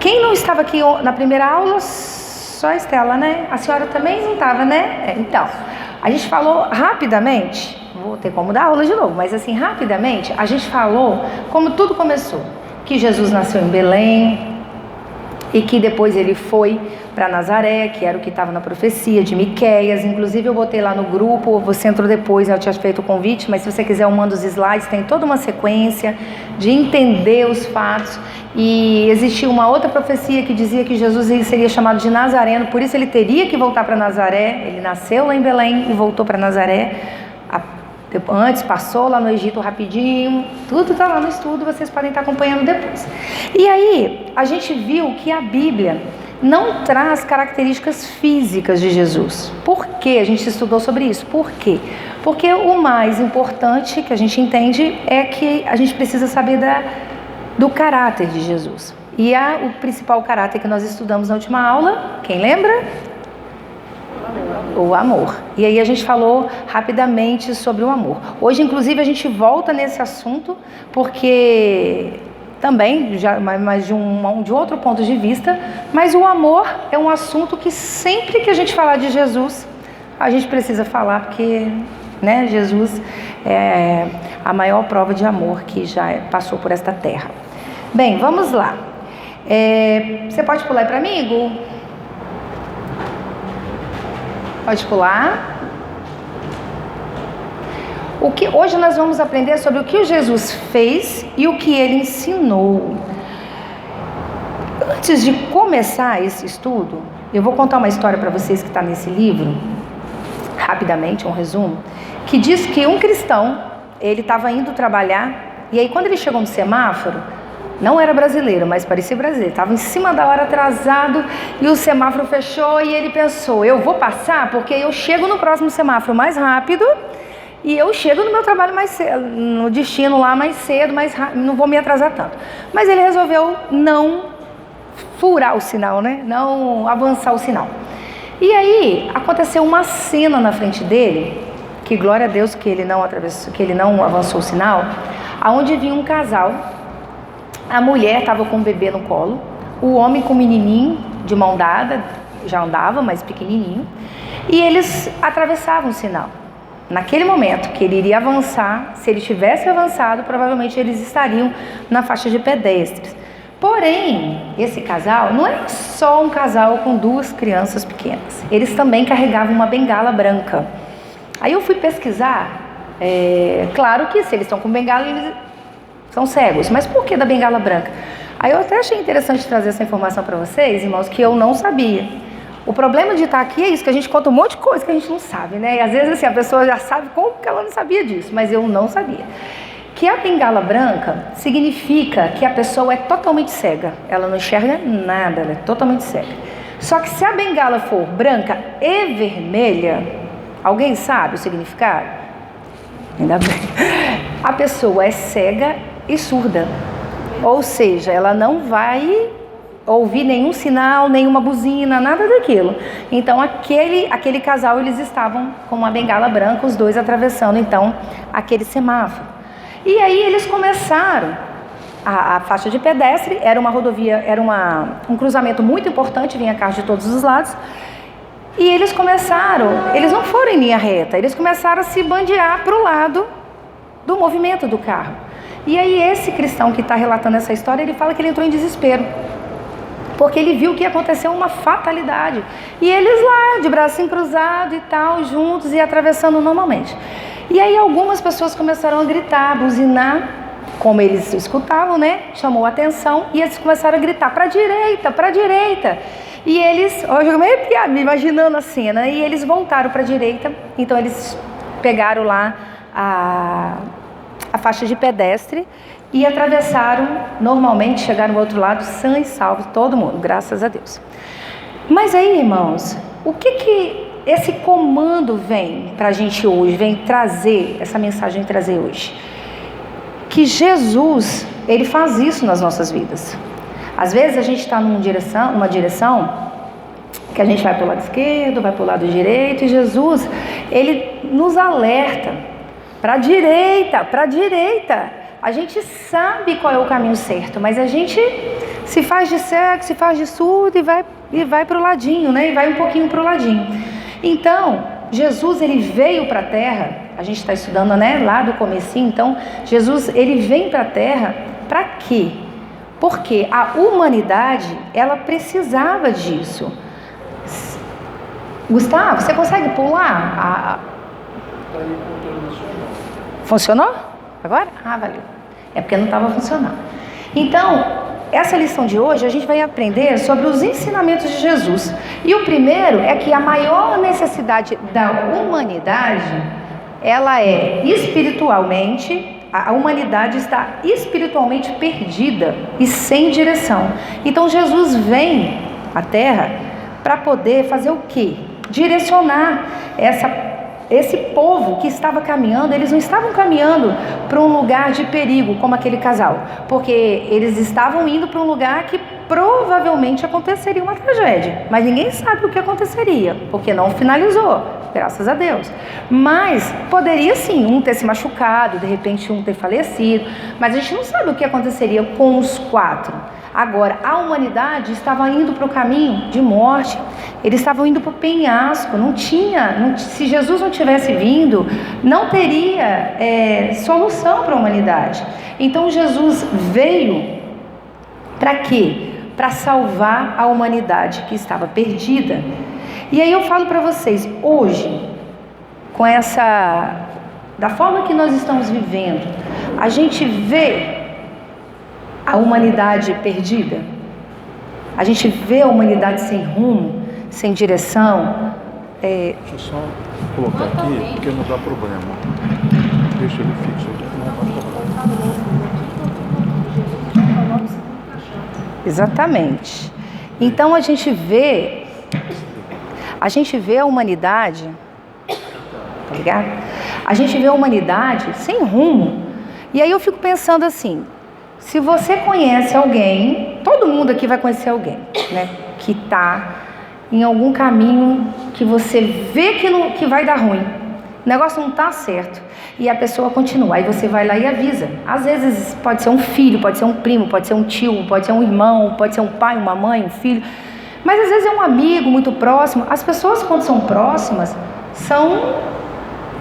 Quem não estava aqui na primeira aula? Só a Estela, né? A senhora também não estava, né? Então, a gente falou rapidamente, vou ter como dar aula de novo, mas assim, rapidamente, a gente falou como tudo começou. Que Jesus nasceu em Belém e que depois ele foi para Nazaré, que era o que estava na profecia de Miqueias. Inclusive eu botei lá no grupo, você entrou depois, eu tinha feito o convite, mas se você quiser eu mando os slides, tem toda uma sequência de entender os fatos. E existia uma outra profecia que dizia que Jesus seria chamado de Nazareno, por isso ele teria que voltar para Nazaré. Ele nasceu lá em Belém e voltou para Nazaré. Antes passou lá no Egito rapidinho, tudo está lá no estudo, vocês podem estar acompanhando depois. E aí a gente viu que a Bíblia não traz características físicas de Jesus. Por que a gente estudou sobre isso? Por quê? Porque o mais importante que a gente entende é que a gente precisa saber do caráter de Jesus. E o principal caráter que nós estudamos na última aula, quem lembra? O amor. E aí a gente falou rapidamente sobre o amor. Hoje, inclusive, a gente volta nesse assunto, porque também, mas de outro ponto de vista, mas o amor é um assunto que sempre que a gente falar de Jesus, a gente precisa falar, porque, né, Jesus é a maior prova de amor que já passou por esta terra. Bem, vamos lá. Você pode pular aí para mim, Gu? Pode pular. Hoje nós vamos aprender sobre o que o Jesus fez e o que ele ensinou. Antes de começar esse estudo, eu vou contar uma história para vocês que está nesse livro, rapidamente, um resumo, que diz que um cristão, ele estava indo trabalhar, e aí quando ele chegou no semáforo, não era brasileiro, mas parecia brasileiro, estava em cima da hora, atrasado, e o semáforo fechou, e ele pensou, eu vou passar porque eu chego no próximo semáforo mais rápido, e eu chego no meu trabalho mais cedo, no destino lá mais cedo, mais rápido, não vou me atrasar tanto. Mas ele resolveu não furar o sinal, né? Não avançar o sinal. E aí aconteceu uma cena na frente dele, que glória a Deus que ele não atravessou, que ele não avançou o sinal, aonde vinha um casal. A mulher estava com o bebê no colo, o homem com o menininho de mão dada, já andava, mas pequenininho, e eles atravessavam o sinal. Naquele momento que ele iria avançar, se ele tivesse avançado, provavelmente eles estariam na faixa de pedestres. Porém, esse casal não era só um casal com duas crianças pequenas, eles também carregavam uma bengala branca. Aí eu fui pesquisar, claro que se eles estão com bengala, eles são cegos, mas por que da bengala branca? Aí eu até achei interessante trazer essa informação para vocês, irmãos, que eu não sabia. O problema de estar aqui é isso, que a gente conta um monte de coisa que a gente não sabe, né? E às vezes assim, a pessoa já sabe como que ela não sabia disso, mas eu não sabia. Que a bengala branca significa que a pessoa é totalmente cega, ela não enxerga nada, ela é totalmente cega. Só que se a bengala for branca e vermelha, alguém sabe o significado? Ainda bem. A pessoa é cega e surda, ou seja, ela não vai ouvir nenhum sinal, nenhuma buzina, nada daquilo. Então aquele casal, eles estavam com uma bengala branca, os dois atravessando então aquele semáforo. E aí eles começaram, a faixa de pedestre era uma rodovia, era um cruzamento muito importante, vinha carro de todos os lados, e eles não foram em linha reta, eles começaram a se bandear para o lado do movimento do carro. E aí esse cristão que está relatando essa história, ele fala que ele entrou em desespero, porque ele viu que aconteceu uma fatalidade, e eles lá, de bracinho cruzado e tal, juntos e atravessando normalmente. E aí algumas pessoas começaram a gritar, a buzinar, como eles escutavam, né? Chamou a atenção, e eles começaram a gritar, para a direita, para a direita. E eles, eu me imaginando a cena, e eles voltaram para a direita, então eles pegaram lá a faixa de pedestre e atravessaram normalmente, chegaram ao outro lado, sã e salvo, todo mundo, graças a Deus. Mas aí, irmãos, o que esse comando vem para a gente hoje, vem trazer, essa mensagem trazer hoje? Que Jesus, ele faz isso nas nossas vidas. Às vezes a gente está numa direção que a gente vai para o lado esquerdo, vai para o lado direito, e Jesus, ele nos alerta para a direita, para a direita. A gente sabe qual é o caminho certo, mas a gente se faz de cego, se faz de surdo e vai para o ladinho, né? E vai um pouquinho para o ladinho. Então, Jesus, ele veio para a Terra, a gente está estudando, né, lá do comecinho. Então, Jesus, ele vem para a Terra para quê? Porque a humanidade, ela precisava disso. Gustavo, você consegue pular? Funcionou? Agora? Ah, valeu. É porque não estava funcionando. Então, essa lição de hoje a gente vai aprender sobre os ensinamentos de Jesus. E o primeiro é que a maior necessidade da humanidade, ela é espiritualmente, a humanidade está espiritualmente perdida e sem direção. Então Jesus vem à Terra para poder fazer o quê? Direcionar esse povo que estava caminhando. Eles não estavam caminhando para um lugar de perigo, como aquele casal, porque eles estavam indo para um lugar que provavelmente aconteceria uma tragédia, mas ninguém sabe o que aconteceria, porque não finalizou, graças a Deus. Mas poderia sim, um ter se machucado, de repente um ter falecido, mas a gente não sabe o que aconteceria com os 4. Agora, a humanidade estava indo para o caminho de morte, eles estavam indo para o penhasco, se Jesus não tivesse vindo, não teria solução para a humanidade. Então Jesus veio para quê? Para salvar a humanidade que estava perdida. E aí eu falo para vocês, hoje, da forma que nós estamos vivendo, a gente vê a humanidade perdida, a gente vê a humanidade sem rumo, sem direção. Deixa eu só colocar aqui, porque não dá problema. Deixa ele fixo aqui, não dá problema. Exatamente. Então a gente vê a humanidade, tá ligado? A gente vê a humanidade sem rumo. E aí eu fico pensando assim, se você conhece alguém, todo mundo aqui vai conhecer alguém, né? Que está em algum caminho que você vê que vai dar ruim. O negócio não está certo. E a pessoa continua. Aí você vai lá e avisa. Às vezes pode ser um filho, pode ser um primo, pode ser um tio, pode ser um irmão, pode ser um pai, uma mãe, um filho. Mas às vezes é um amigo muito próximo. As pessoas, quando são próximas, são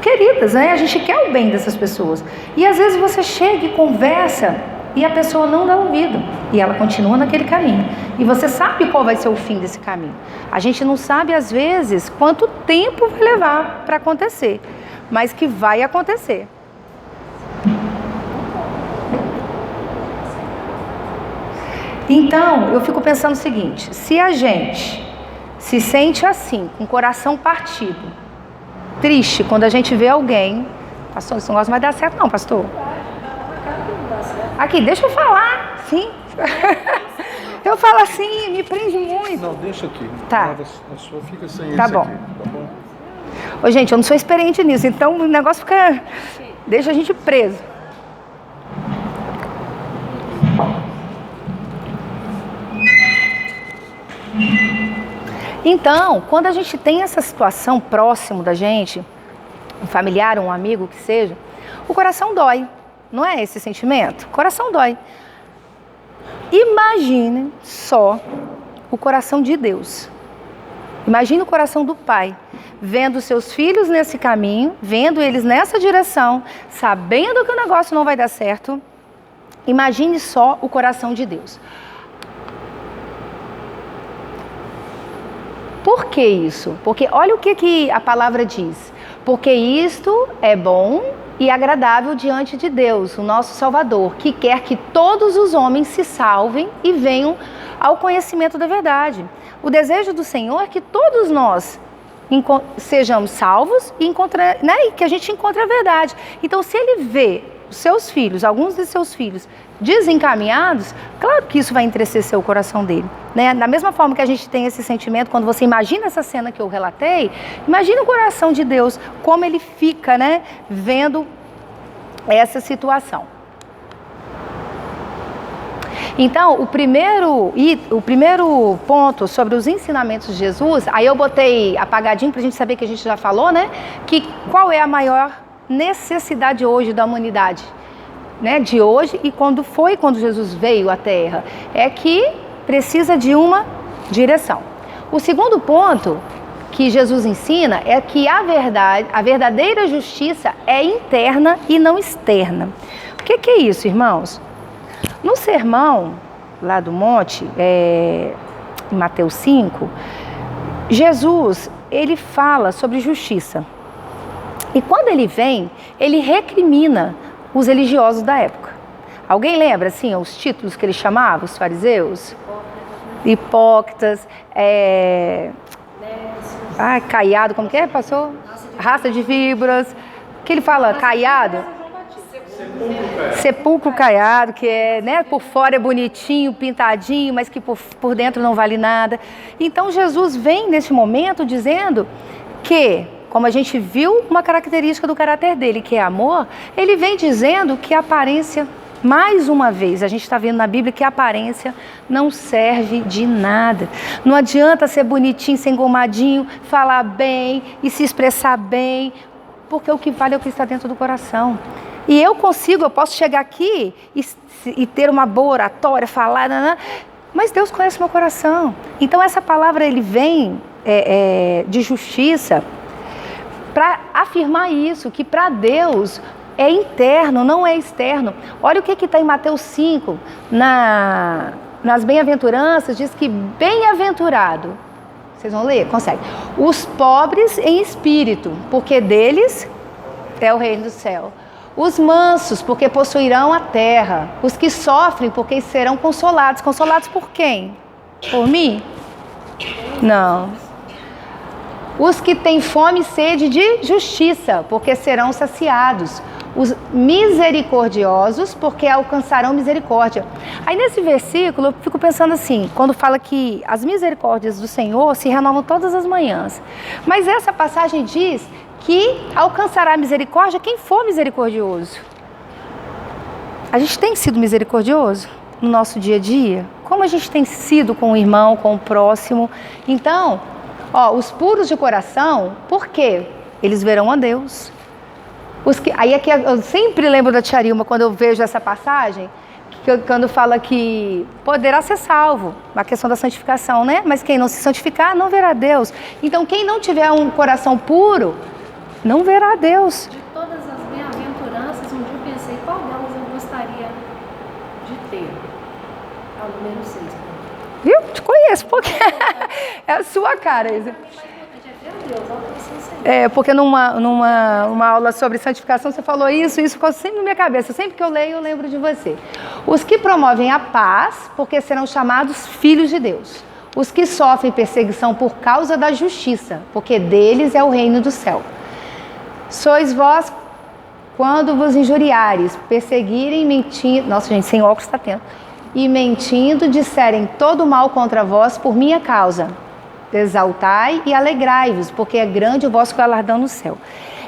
queridas, né? A gente quer o bem dessas pessoas. E às vezes você chega e conversa e a pessoa não dá ouvido. E ela continua naquele caminho. E você sabe qual vai ser o fim desse caminho. A gente não sabe, às vezes, quanto tempo vai levar para acontecer. Mas que vai acontecer. Então, eu fico pensando o seguinte, se a gente se sente assim, com o coração partido, triste, quando a gente vê alguém, pastor, esse negócio não vai dar certo não, pastor. Aqui, deixa eu falar, sim. Eu falo assim, me prende muito. Não, deixa aqui. Tá. A sua fica sem tá esse bom. aqui, tá bom? Ô, gente, eu não sou experiente nisso, então o negócio fica... deixa a gente preso. Então, quando a gente tem essa situação próximo da gente, um familiar, um amigo, que seja, o coração dói. Não é esse sentimento? O coração dói. Imagine só o coração de Deus. Imagine o coração do Pai, vendo seus filhos nesse caminho, vendo eles nessa direção, sabendo que o negócio não vai dar certo. Imagine só o coração de Deus. Por que isso? Porque olha o que a palavra diz. Porque isto é bom e agradável diante de Deus, o nosso Salvador, que quer que todos os homens se salvem e venham ao conhecimento da verdade. O desejo do Senhor é que todos nós sejamos salvos e que a gente encontre a verdade. Então, se Ele vê os seus filhos, alguns de seus filhos, desencaminhados, claro que isso vai entristecer o coração dele, né? Da mesma forma que a gente tem esse sentimento, quando você imagina essa cena que eu relatei, imagina o coração de Deus, como ele fica, né, vendo essa situação. Então, o primeiro ponto sobre os ensinamentos de Jesus, aí eu botei apagadinho para a gente saber que a gente já falou, né? Que qual é a maior necessidade hoje da humanidade? né, de hoje e quando Jesus veio à Terra, é que precisa de uma direção. O segundo ponto que Jesus ensina é que a verdadeira justiça é interna e não externa. O que é isso, irmãos? No sermão lá do monte, em Mateus 5, Jesus, ele fala sobre justiça. E quando ele vem, ele recrimina os religiosos da época. Alguém lembra, assim, os títulos que ele chamava, os fariseus? Hipócritas, caiado, como que é, pastor? Raça de víboras. Que ele fala, caiado? Sepulcro caiado, que é, né, por fora é bonitinho, pintadinho, mas que por dentro não vale nada. Então Jesus vem nesse momento dizendo que, como a gente viu uma característica do caráter dele, que é amor, ele vem dizendo que a aparência, mais uma vez, a gente está vendo na Bíblia que a aparência não serve de nada. Não adianta ser bonitinho, ser engomadinho, falar bem e se expressar bem, porque o que vale é o que está dentro do coração. E eu posso chegar aqui e ter uma boa oratória, falar, mas Deus conhece o meu coração. Então essa palavra ele vem de justiça para afirmar isso, que para Deus é interno, não é externo. Olha o que está em Mateus 5, nas bem-aventuranças, diz que bem-aventurado, vocês vão ler? Consegue. Os pobres em espírito, porque deles é o reino do céu. Os mansos, porque possuirão a terra. Os que sofrem, porque serão consolados. Consolados por quem? Por mim? Não. Os que têm fome e sede de justiça, porque serão saciados. Os misericordiosos, porque alcançarão misericórdia. Aí nesse versículo eu fico pensando assim, quando fala que as misericórdias do Senhor se renovam todas as manhãs. Mas essa passagem diz que alcançará misericórdia quem for misericordioso. A gente tem sido misericordioso no nosso dia a dia? Como a gente tem sido com o irmão, com o próximo? Então, os puros de coração, por quê? Eles verão a Deus. Aí aqui eu sempre lembro da tia Ilma quando eu vejo essa passagem, quando fala que poderá ser salvo, a questão da santificação, né? Mas quem não se santificar não verá Deus. Então quem não tiver um coração puro, não verá Deus. De todas as bem-aventuranças, um dia eu pensei, qual delas eu gostaria de ter? A número 6. Viu? Te conheço, porque é a sua cara. Isso. Porque numa aula sobre santificação você falou isso ficou sempre na minha cabeça. Sempre que eu leio, eu lembro de você. Os que promovem a paz, porque serão chamados filhos de Deus. Os que sofrem perseguição por causa da justiça, porque deles é o reino do céu. Sois vós quando vos injuriares, perseguirem, mentindo... Nossa, gente, sem óculos está tendo. E mentindo, disserem todo mal contra vós por minha causa. Exaltai e alegrai-vos, porque é grande o vosso galardão no céu.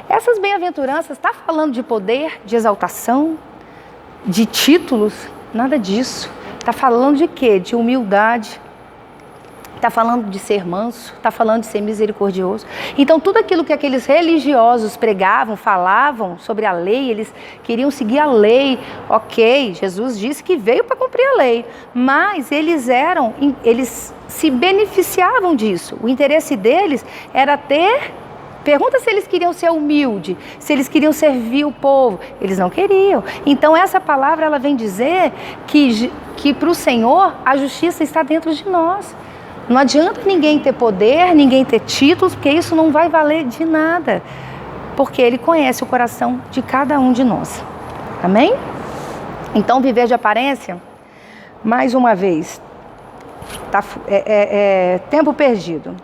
Essas bem-aventuranças, está falando de poder, de exaltação, de títulos? Nada disso. Está falando de quê? De humildade. Está falando de ser manso, está falando de ser misericordioso. Então, tudo aquilo que aqueles religiosos pregavam, falavam sobre a lei, eles queriam seguir a lei. Ok, Jesus disse que veio para cumprir a lei, mas eles se beneficiavam disso. O interesse deles era pergunta se eles queriam ser humildes, se eles queriam servir o povo. Eles não queriam. Então, essa palavra ela vem dizer que para o Senhor a justiça está dentro de nós. Não adianta ninguém ter poder, ninguém ter títulos, porque isso não vai valer de nada. Porque Ele conhece o coração de cada um de nós. Amém? Então, viver de aparência, mais uma vez, tempo perdido.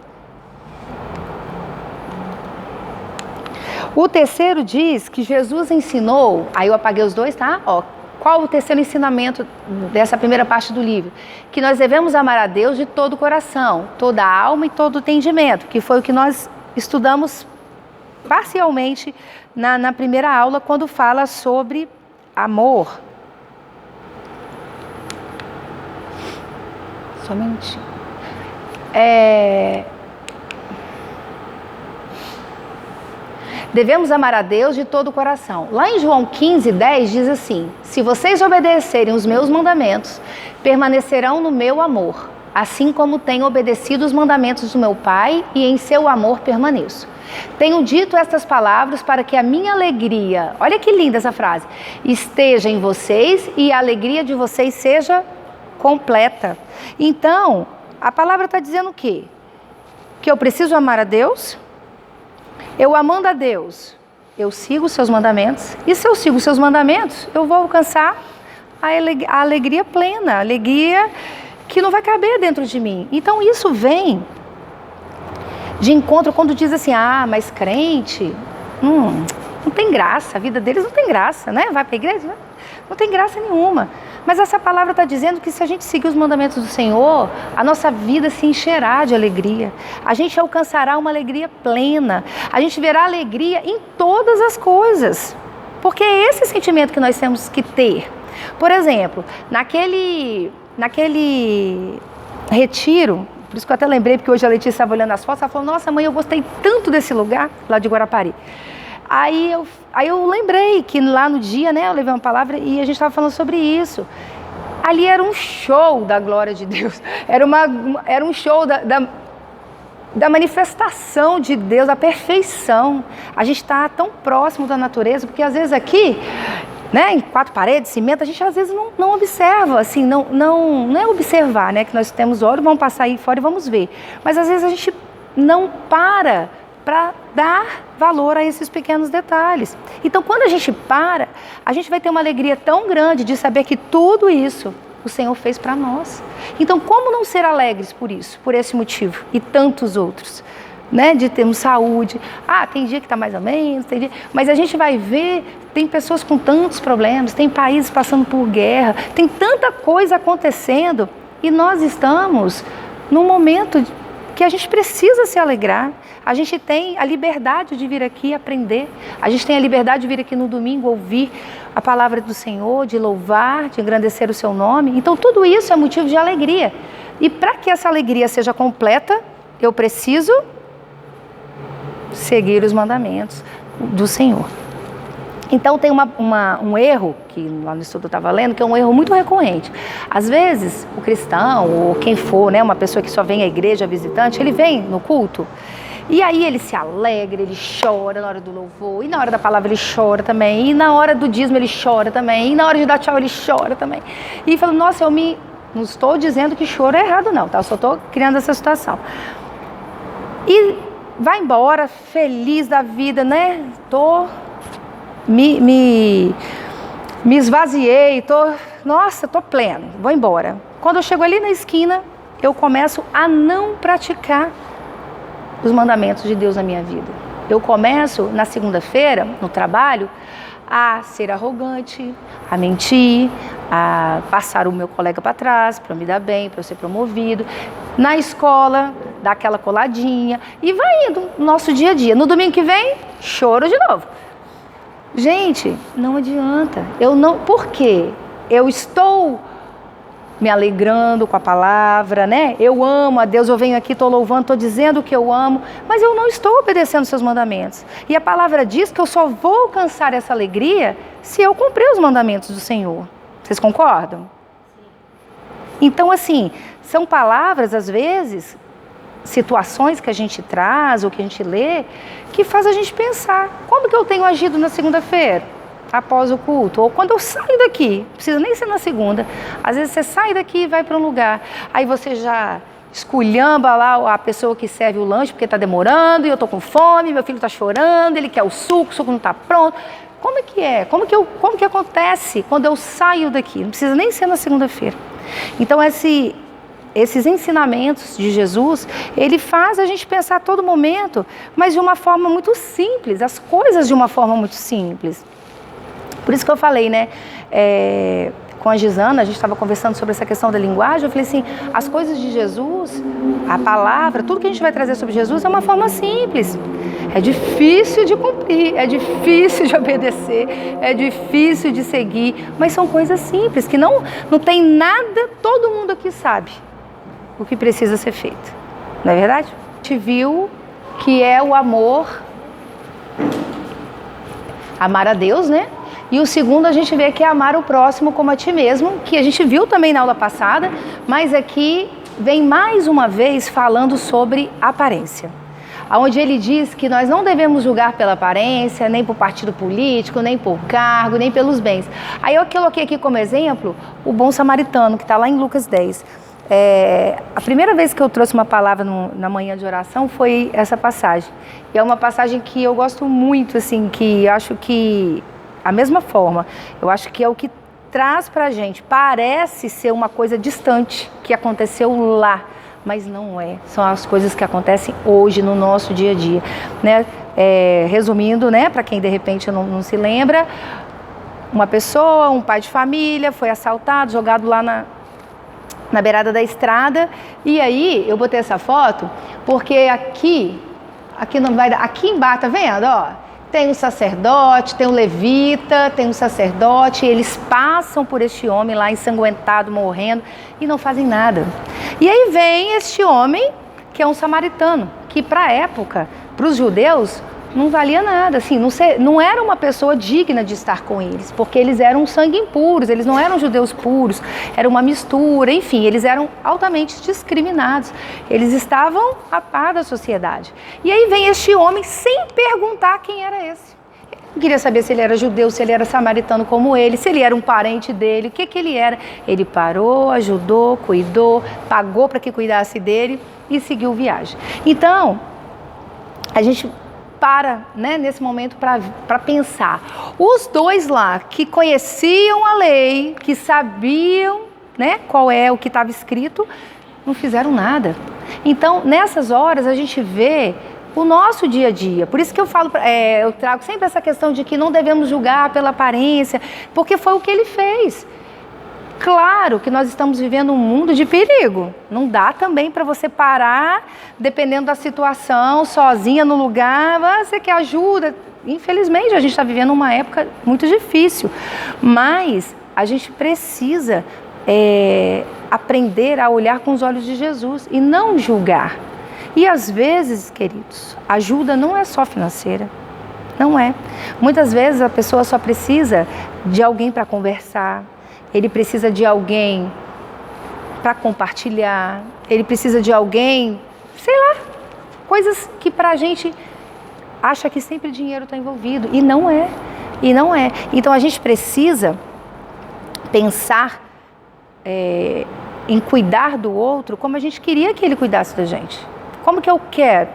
O terceiro diz que Jesus ensinou, aí eu apaguei os dois, tá? Qual o terceiro ensinamento dessa primeira parte do livro? Que nós devemos amar a Deus de todo o coração, toda a alma e todo o entendimento, que foi o que nós estudamos parcialmente na primeira aula, quando fala sobre amor. Só um minutinho. Devemos amar a Deus de todo o coração. Lá em João 15:10 diz assim: se vocês obedecerem os meus mandamentos, permanecerão no meu amor, assim como tenho obedecido os mandamentos do meu Pai e em seu amor permaneço. Tenho dito estas palavras para que a minha alegria, olha que linda essa frase, esteja em vocês e a alegria de vocês seja completa. Então, a palavra está dizendo o quê? Que eu preciso amar a Deus. Eu amando a Deus, eu sigo os seus mandamentos. E se eu sigo os seus mandamentos, eu vou alcançar a alegria plena, a alegria que não vai caber dentro de mim. Então isso vem de encontro quando diz assim, mas crente, não tem graça, a vida deles não tem graça, né? Vai para a igreja? Não tem graça nenhuma. Mas essa palavra está dizendo que se a gente seguir os mandamentos do Senhor, a nossa vida se encherá de alegria. A gente alcançará uma alegria plena. A gente verá alegria em todas as coisas. Porque é esse sentimento que nós temos que ter. Por exemplo, naquele retiro, por isso que eu até lembrei, porque hoje a Letícia estava olhando as fotos, ela falou, nossa mãe, eu gostei tanto desse lugar, lá de Guarapari. Aí eu lembrei que lá no dia, né, eu levei uma palavra e a gente estava falando sobre isso. Ali era um show da glória de Deus, era um show da manifestação de Deus, a perfeição. A gente está tão próximo da natureza, porque às vezes aqui, né, em 4 paredes, cimento, a gente às vezes não observa, assim, não é observar, né, que nós temos olhos, vamos passar aí fora e vamos ver. Mas às vezes a gente não para dar valor a esses pequenos detalhes. Então, quando a gente para, a gente vai ter uma alegria tão grande de saber que tudo isso o Senhor fez para nós. Então, como não ser alegres por isso, por esse motivo e tantos outros, né? De termos saúde. Tem dia que está mais ou menos, tem dia... mas a gente vai ver, tem pessoas com tantos problemas, tem países passando por guerra, tem tanta coisa acontecendo e nós estamos num momento que a gente precisa se alegrar. A gente tem a liberdade de vir aqui aprender. A gente tem a liberdade de vir aqui no domingo ouvir a palavra do Senhor, de louvar, de engrandecer o seu nome. Então tudo isso é motivo de alegria. E para que essa alegria seja completa, eu preciso seguir os mandamentos do Senhor. Então tem um erro, que lá no estudo eu estava lendo, que é um erro muito recorrente. Às vezes o cristão, ou quem for, né, uma pessoa que só vem à igreja, visitante, ele vem no culto, e aí ele se alegra, ele chora na hora do louvor, e na hora da palavra ele chora também, e na hora do dízimo ele chora também, e na hora de dar tchau ele chora também. E fala, nossa, não estou dizendo que choro é errado não, tá? Eu só estou criando essa situação. E vai embora, feliz da vida, né? Me esvaziei, tô pleno, vou embora. Quando eu chego ali na esquina, eu começo a não praticar os mandamentos de Deus na minha vida. Eu começo, na segunda-feira, no trabalho, a ser arrogante, a mentir, a passar o meu colega para trás, para me dar bem, para eu ser promovido. Na escola, dar aquela coladinha, e vai indo no nosso dia a dia. No domingo que vem, choro de novo. Gente, não adianta. Por quê? Eu estou me alegrando com a palavra, né? Eu amo a Deus, eu venho aqui, estou louvando, estou dizendo que eu amo, mas eu não estou obedecendo os seus mandamentos. E a palavra diz que eu só vou alcançar essa alegria se eu cumprir os mandamentos do Senhor. Vocês concordam? Então, assim, são palavras, às vezes, situações que a gente traz ou que a gente lê, que faz a gente pensar, como que eu tenho agido na segunda-feira, após o culto, ou quando eu saio daqui, não precisa nem ser na segunda, às vezes você sai daqui e vai para um lugar, aí você já esculhamba lá a pessoa que serve o lanche porque está demorando, e eu estou com fome, meu filho está chorando, ele quer o suco não está pronto. Como é que é? Como que acontece quando eu saio daqui? Não precisa nem ser na segunda-feira. Então esses ensinamentos de Jesus, ele faz a gente pensar a todo momento, mas de uma forma muito simples, as coisas de uma forma muito simples. Por isso que eu falei, né, com a Gisana, a gente estava conversando sobre essa questão da linguagem, eu falei assim, as coisas de Jesus, a palavra, tudo que a gente vai trazer sobre Jesus é uma forma simples. É difícil de cumprir, é difícil de obedecer, é difícil de seguir, mas são coisas simples, que não tem nada, todo mundo aqui sabe o que precisa ser feito. Não é verdade? A gente viu que é o amor amar a Deus, né? E o segundo a gente vê que é amar o próximo como a ti mesmo, que a gente viu também na aula passada, mas aqui vem mais uma vez falando sobre aparência. Onde ele diz que nós não devemos julgar pela aparência, nem por partido político, nem por cargo, nem pelos bens. Aí eu coloquei aqui como exemplo o bom samaritano, que está lá em Lucas 10. A primeira vez que eu trouxe uma palavra na manhã de oração foi essa passagem. E é uma passagem que eu gosto muito, assim, que eu acho que, a mesma forma, eu acho que é o que traz pra gente, parece ser uma coisa distante, que aconteceu lá, mas não é. São as coisas que acontecem hoje no nosso dia a dia, né? Resumindo, né, para quem de repente não se lembra, uma pessoa, um pai de família, foi assaltado, jogado lá na beirada da estrada. E aí eu botei essa foto porque aqui não vai dar, aqui embaixo, tá vendo, ó? Tem um sacerdote, tem um levita, tem um sacerdote, eles passam por este homem lá ensanguentado, morrendo, e não fazem nada. E aí vem este homem, que é um samaritano, que para a época, para os judeus, não valia nada, assim, não era uma pessoa digna de estar com eles, porque eles eram sangue impuros, eles não eram judeus puros, era uma mistura, enfim, eles eram altamente discriminados, eles estavam a par da sociedade. E aí vem este homem sem perguntar quem era esse. Eu queria saber se ele era judeu, se ele era samaritano como ele, se ele era um parente dele, o que ele era. Ele parou, ajudou, cuidou, pagou para que cuidasse dele e seguiu viagem. Então, a gente para, né, nesse momento para pensar. Os dois lá que conheciam a lei, que sabiam, né, qual é o que estava escrito, não fizeram nada. Então, nessas horas, a gente vê o nosso dia a dia. Por isso que eu falo, eu trago sempre essa questão de que não devemos julgar pela aparência, porque foi o que ele fez. Claro que nós estamos vivendo um mundo de perigo. Não dá também para você parar, dependendo da situação, sozinha no lugar. Você quer ajuda? Infelizmente, a gente está vivendo uma época muito difícil. Mas a gente precisa aprender a olhar com os olhos de Jesus e não julgar. E às vezes, queridos, ajuda não é só financeira. Não é. Muitas vezes a pessoa só precisa de alguém para conversar. Ele precisa de alguém para compartilhar, ele precisa de alguém, sei lá, coisas que pra gente acha que sempre dinheiro está envolvido, e não é. Então a gente precisa pensar em cuidar do outro como a gente queria que ele cuidasse da gente. Como que eu quero,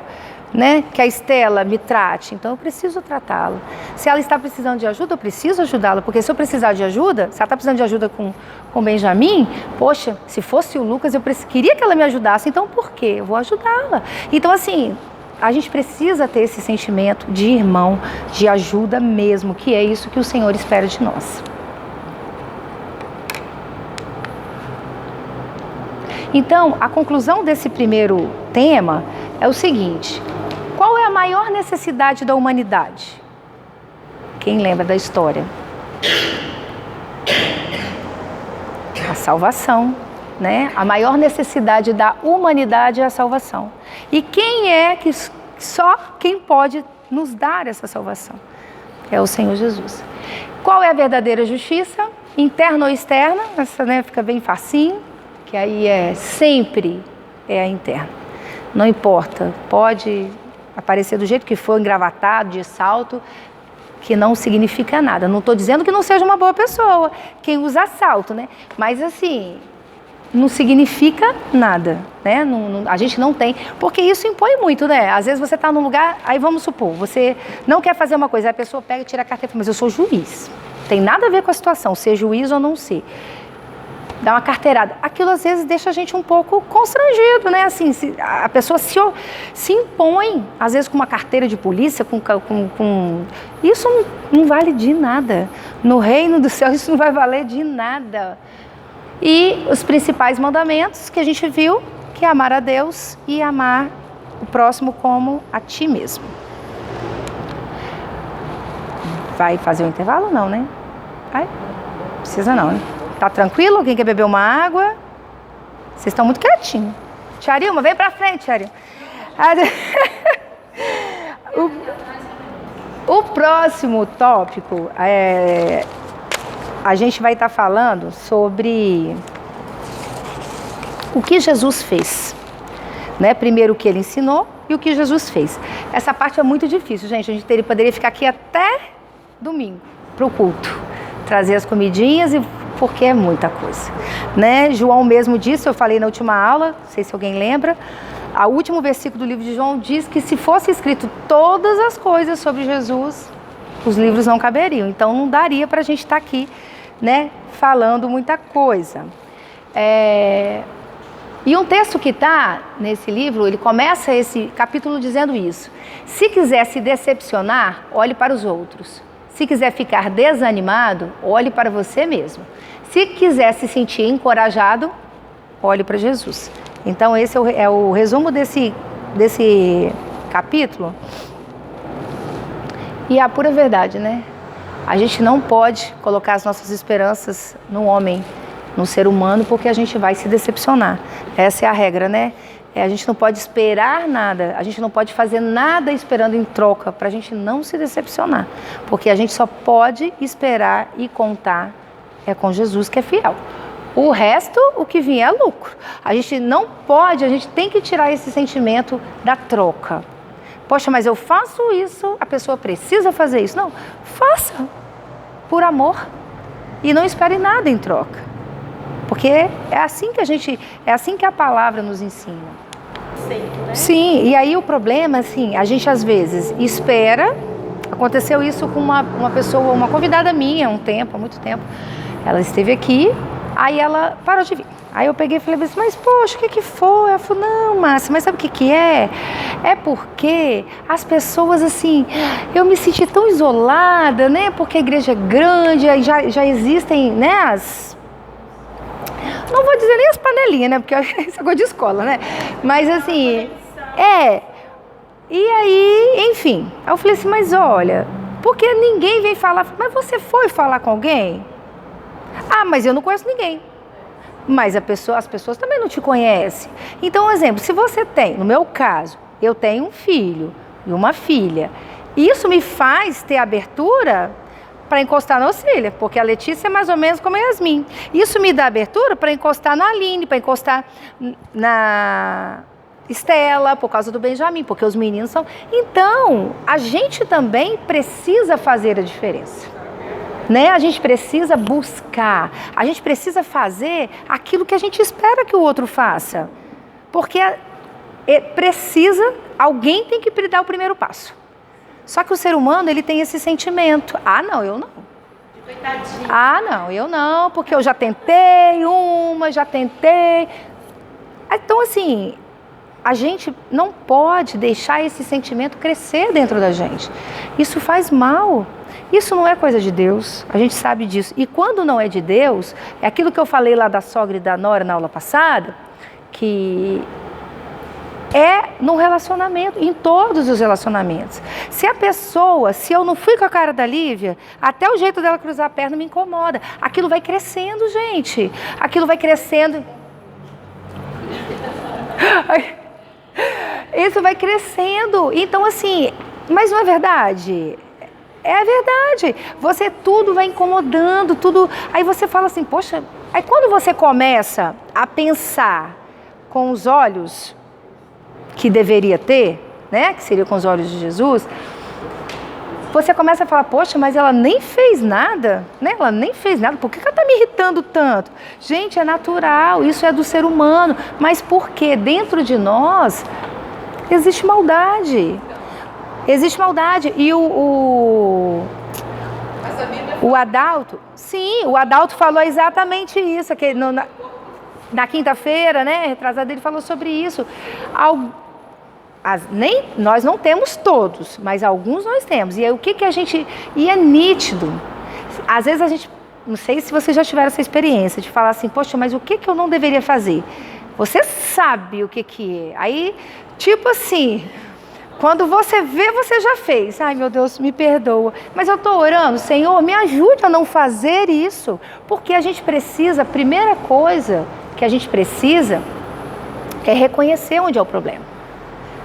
né, que a Estela me trate, então eu preciso tratá-la. Se ela está precisando de ajuda, eu preciso ajudá-la, porque se eu precisar de ajuda, se ela está precisando de ajuda com o Benjamin, poxa, se fosse o Lucas, eu queria que ela me ajudasse, então por quê? Eu vou ajudá-la. Então assim, a gente precisa ter esse sentimento de irmão, de ajuda mesmo, que é isso que o Senhor espera de nós. Então, a conclusão desse primeiro tema é o seguinte: qual é a maior necessidade da humanidade? Quem lembra da história? A salvação, né? A maior necessidade da humanidade é a salvação. E quem é que só quem pode nos dar essa salvação? É o Senhor Jesus. Qual é a verdadeira justiça? Interna ou externa? Essa, né, fica bem facinho, que aí sempre é a interna. Não importa, pode aparecer do jeito que for, engravatado, de salto, que não significa nada. Não estou dizendo que não seja uma boa pessoa, quem usa salto, né? Mas assim, não significa nada, né? A gente não tem, porque isso impõe muito, né? Às vezes você está num lugar, aí vamos supor, você não quer fazer uma coisa, aí a pessoa pega e tira a carteira e fala, mas eu sou juiz. Tem nada a ver com a situação, ser juiz ou não ser. Dá uma carteirada. Aquilo às vezes deixa a gente um pouco constrangido, né? Assim, a pessoa se impõe, às vezes com uma carteira de polícia, isso não vale de nada. No reino do céu isso não vai valer de nada. E os principais mandamentos que a gente viu, que é amar a Deus e amar o próximo como a ti mesmo. Vai fazer o intervalo ou não, né? Vai? Precisa não, né? Tá tranquilo? Alguém quer beber uma água? Vocês estão muito quietinhos. Tiarilma, vem pra frente, Tiarilma. O próximo tópico, a gente vai estar falando sobre o que Jesus fez. Né? Primeiro o que ele ensinou e o que Jesus fez. Essa parte é muito difícil, gente. A gente poderia ficar aqui até domingo para o culto. Trazer as comidinhas, porque é muita coisa. Né? João mesmo disse, eu falei na última aula, não sei se alguém lembra, o último versículo do livro de João diz que se fosse escrito todas as coisas sobre Jesus, os livros não caberiam. Então não daria para a gente estar aqui, né, falando muita coisa. E um texto que está nesse livro, ele começa esse capítulo dizendo isso. Se quiser se decepcionar, olhe para os outros. Se quiser ficar desanimado, olhe para você mesmo. Se quiser se sentir encorajado, olhe para Jesus. Então esse é o resumo desse capítulo. E é a pura verdade, né? A gente não pode colocar as nossas esperanças no homem, no ser humano, porque a gente vai se decepcionar. Essa é a regra, né? A gente não pode esperar nada, a gente não pode fazer nada esperando em troca, para a gente não se decepcionar. Porque a gente só pode esperar e contar com Jesus, que é fiel. O resto, o que vier é lucro. A gente não pode, a gente tem que tirar esse sentimento da troca. Poxa, mas eu faço isso, a pessoa precisa fazer isso. Não, faça por amor e não espere nada em troca. Porque é assim que a palavra nos ensina. Sempre, né? Sim, e aí o problema, assim, a gente às vezes espera. Aconteceu isso com uma pessoa, uma convidada minha, há muito tempo. Ela esteve aqui, aí ela parou de vir. Aí eu peguei e falei assim, mas poxa, o que foi? Ela falou, não, Márcia, mas sabe o que é? É porque as pessoas, assim, eu me senti tão isolada, né? Porque a igreja é grande, aí já existem, né, não vou dizer nem as panelinhas, né? Porque isso é coisa de escola, né? Mas assim, E aí, enfim, aí eu falei assim, mas olha, porque ninguém vem falar, mas você foi falar com alguém? Ah, mas eu não conheço ninguém. Mas as pessoas também não te conhecem. Então, um exemplo, se você tem, no meu caso, eu tenho um filho e uma filha, isso me faz ter abertura para encostar na Ocília, porque a Letícia é mais ou menos como a Yasmin. Isso me dá abertura para encostar na Aline, para encostar na Estela, por causa do Benjamin, porque os meninos são... Então, a gente também precisa fazer a diferença. Né? A gente precisa buscar, a gente precisa fazer aquilo que a gente espera que o outro faça. Porque alguém tem que dar o primeiro passo. Só que o ser humano, ele tem esse sentimento. Ah, não, eu não. Coitadinho. Ah, não, eu não, porque eu já tentei já tentei. Então, assim, a gente não pode deixar esse sentimento crescer dentro da gente. Isso faz mal. Isso não é coisa de Deus, a gente sabe disso. E quando não é de Deus, é aquilo que eu falei lá da sogra e da nora na aula passada, que é no relacionamento, em todos os relacionamentos. Se eu não fui com a cara da Lívia, até o jeito dela cruzar a perna me incomoda. Aquilo vai crescendo, gente. Aquilo vai crescendo. Isso vai crescendo. Então, assim, mas não é verdade? É verdade. Tudo vai incomodando, tudo. Aí você fala assim, poxa. Aí quando você começa a pensar com os olhos que deveria ter, né? Que seria com os olhos de Jesus, você começa a falar, poxa, mas ela nem fez nada, né? Ela nem fez nada, por que ela está me irritando tanto? Gente, é natural, isso é do ser humano, mas por quê? Dentro de nós existe maldade. Existe maldade. E o Adalto, sim, o Adalto falou exatamente isso, que na quinta-feira, né, retrasado, ele falou sobre isso. Nós não temos todos, mas alguns nós temos. E aí E é nítido. Às vezes a gente, não sei se vocês já tiveram essa experiência de falar assim, poxa, mas o que eu não deveria fazer? Você sabe o que é. Aí, tipo assim, quando você vê, você já fez. Ai, meu Deus, me perdoa. Mas eu estou orando, Senhor, me ajude a não fazer isso. Porque a gente precisa, a primeira coisa que a gente precisa é reconhecer onde é o problema.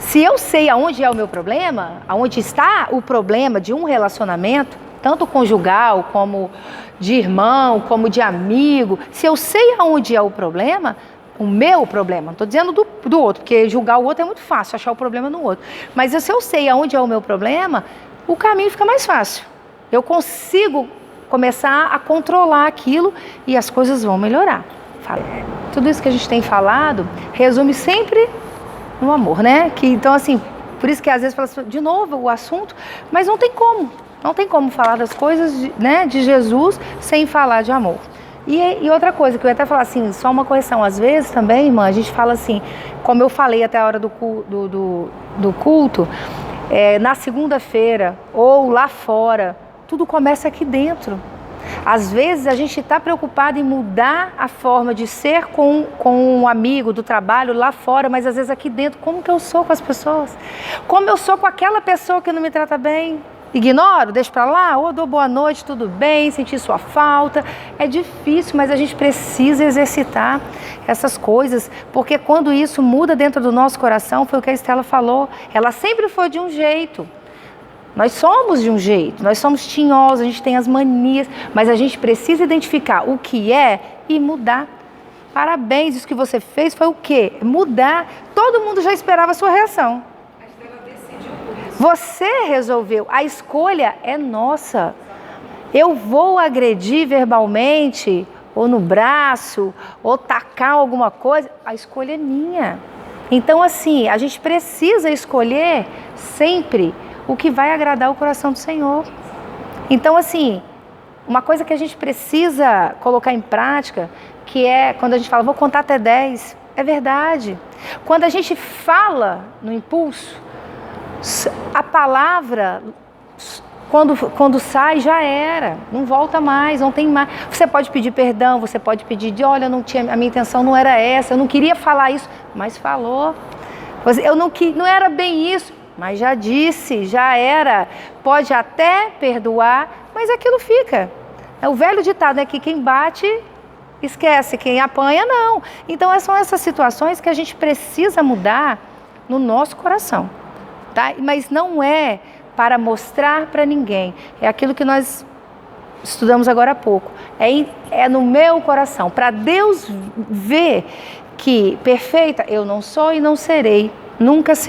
Se eu sei aonde é o meu problema, aonde está o problema de um relacionamento, tanto conjugal, como de irmão, como de amigo, se eu sei aonde é o problema, o meu problema, não estou dizendo do outro, porque julgar o outro é muito fácil, achar o problema no outro. Mas se eu sei aonde é o meu problema, o caminho fica mais fácil. Eu consigo começar a controlar aquilo e as coisas vão melhorar. Tudo isso que a gente tem falado resume sempre no amor, né? Então, assim, por isso que às vezes fala assim, de novo o assunto, mas não tem como. Não tem como falar das coisas, né, de Jesus sem falar de amor. E outra coisa, que eu ia até falar assim, só uma correção. Às vezes também, irmã, a gente fala assim, como eu falei até a hora do culto, na segunda-feira ou lá fora, tudo começa aqui dentro. Às vezes a gente está preocupado em mudar a forma de ser com um amigo do trabalho lá fora, mas às vezes aqui dentro, como que eu sou com as pessoas? Como eu sou com aquela pessoa que não me trata bem? Ignoro, deixo pra lá, ou dou boa noite, tudo bem, senti sua falta. É difícil, mas a gente precisa exercitar essas coisas, porque quando isso muda dentro do nosso coração, foi o que a Estela falou, ela sempre foi de um jeito. Nós somos de um jeito, nós somos tinhosos, a gente tem as manias, mas a gente precisa identificar o que é e mudar. Parabéns, isso que você fez foi o quê? Mudar. Todo mundo já esperava a sua reação. Você resolveu, a escolha é nossa. Eu vou agredir verbalmente, ou no braço, ou tacar alguma coisa, a escolha é minha. Então, assim, a gente precisa escolher sempre o que vai agradar o coração do Senhor. Então, assim, uma coisa que a gente precisa colocar em prática, que é quando a gente fala, vou contar até 10, é verdade. Quando a gente fala no impulso, a palavra, quando sai, já era, não volta mais, não tem mais. Você pode pedir perdão, você pode pedir de, olha, a minha intenção não era essa, eu não queria falar isso, mas falou. Eu não era bem isso, mas já disse, já era. Pode até perdoar, mas aquilo fica. O velho ditado é que quem bate, esquece, quem apanha, não. Então, são essas situações que a gente precisa mudar no nosso coração. Tá? Mas não é para mostrar para ninguém. É aquilo que nós estudamos agora há pouco. É no meu coração. Para Deus ver que perfeita eu não sou e não serei. Nunca serei.